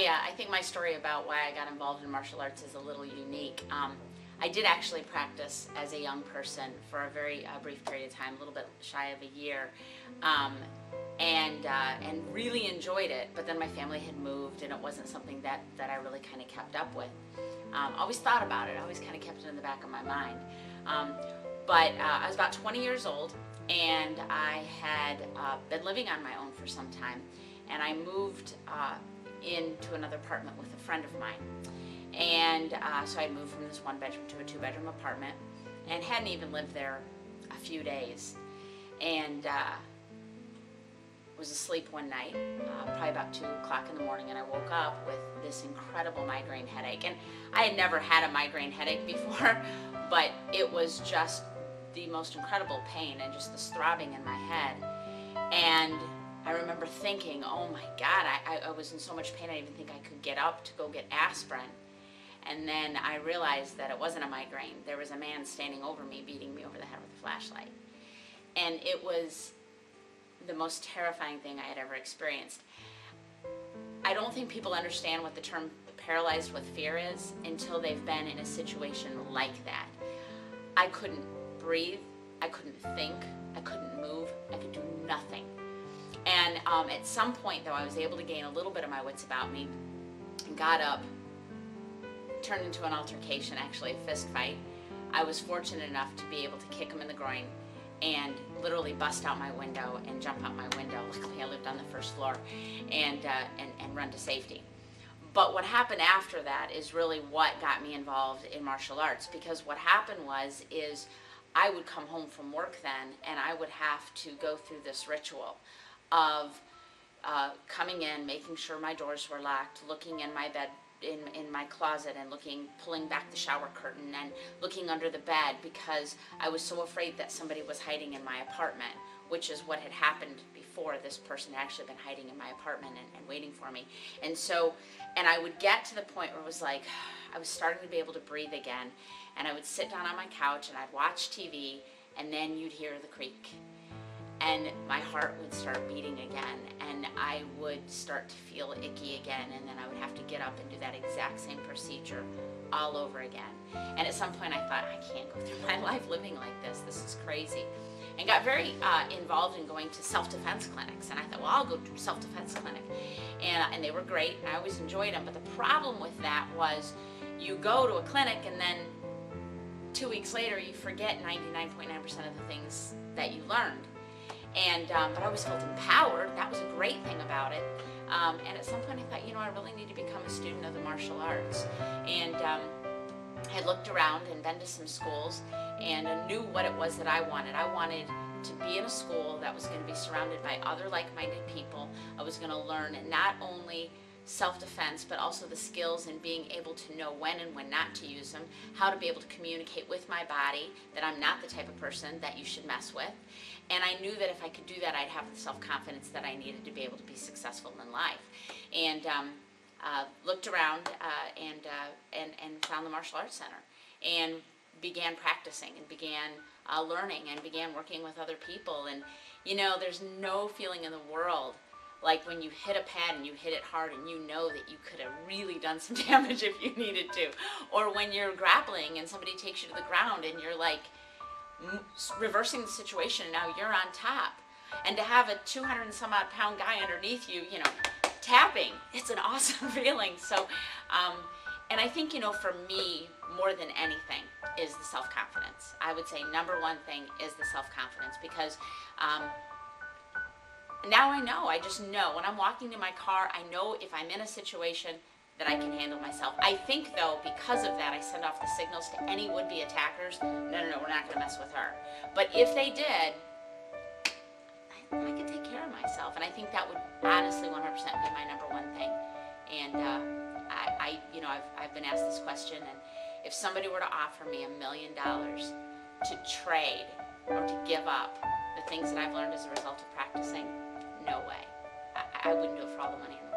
I think my story about why I got involved in martial arts is a little unique. I did actually practice as a young person for a very brief period of time, a little bit shy of a year, and really enjoyed it. But then my family had moved, and it wasn't something that I really kind of kept up with. Always thought about it. I always kind of kept it in the back of my mind. But I was about 20 years old, and I had been living on my own for some time, and I moved into another apartment with a friend of mine. And so I moved from this one bedroom to a 2-bedroom apartment, and hadn't even lived there a few days, and was asleep one night, probably about 2 o'clock in the morning, and I woke up with this incredible migraine headache. And I had never had a migraine headache before, but it was just the most incredible pain and just this throbbing in my head. And I remember thinking, oh my God, I was in so much pain I didn't even think I could get up to go get aspirin. And then I realized that it wasn't a migraine. There was a man standing over me, beating me over the head with a flashlight. And it was the most terrifying thing I had ever experienced. I don't think people understand what the term paralyzed with fear is until they've been in a situation like that. I couldn't breathe, I couldn't think, I couldn't move, I could do nothing. And at some point though, I was able to gain a little bit of my wits about me and got up, turned into an altercation, actually a fist fight. I was fortunate enough to be able to kick him in the groin and literally bust out my window and jump out my window. Luckily I lived on the first floor, and run to safety. But what happened after that is really what got me involved in martial arts, because what happened is I would come home from work then, and I would have to go through this ritual of coming in, making sure my doors were locked, looking in my bed, in my closet, and pulling back the shower curtain and looking under the bed, because I was so afraid that somebody was hiding in my apartment, which is what had happened before. This person had actually been hiding in my apartment and waiting for me. And I would get to the point where it was like, I was starting to be able to breathe again, and I would sit down on my couch and I'd watch TV, and then you'd hear the creak. And my heart would start beating again, and I would start to feel icky again, and then I would have to get up and do that exact same procedure all over again. And at some point I thought, I can't go through my life living like this. This is crazy. And got very involved in going to self-defense clinics. And I thought, well, I'll go to a self-defense clinic. And they were great, and I always enjoyed them. But the problem with that was you go to a clinic, and then 2 weeks later you forget 99.9% of the things that you learned. And but I always felt empowered. That was a great thing about it. And at some point I thought, I really need to become a student of the martial arts. And I looked around and been to some schools, and I knew what it was that I wanted. I wanted to be in a school that was going to be surrounded by other like-minded people. I was going to learn not only self-defense, but also the skills in being able to know when and when not to use them, how to be able to communicate with my body that I'm not the type of person that you should mess with. And I knew that if I could do that, I'd have the self-confidence that I needed to be able to be successful in life. And looked around and found the Martial Arts Center, and began practicing, and began learning, and began working with other people. And there's no feeling in the world like when you hit a pad and you hit it hard and you know that you could have really done some damage if you needed to. Or when you're grappling and somebody takes you to the ground and you're like reversing the situation, and now you're on top. And to have a 200 and some odd pound guy underneath you, tapping, it's an awesome feeling. So, and I think, for me, more than anything is the self-confidence. I would say number one thing is the self-confidence, because now I just know when I'm walking to my car, I know if I'm in a situation that I can handle myself. I think though, because of that, I send off the signals to any would-be attackers, no, we're not gonna mess with her. But if they did, I could take care of myself. And I think that would honestly 100% be my number one thing. And I've been asked this question, and if somebody were to offer me $1 million to trade or to give up the things that I've learned as a result of practicing, no way. I wouldn't do it for all the money in the world.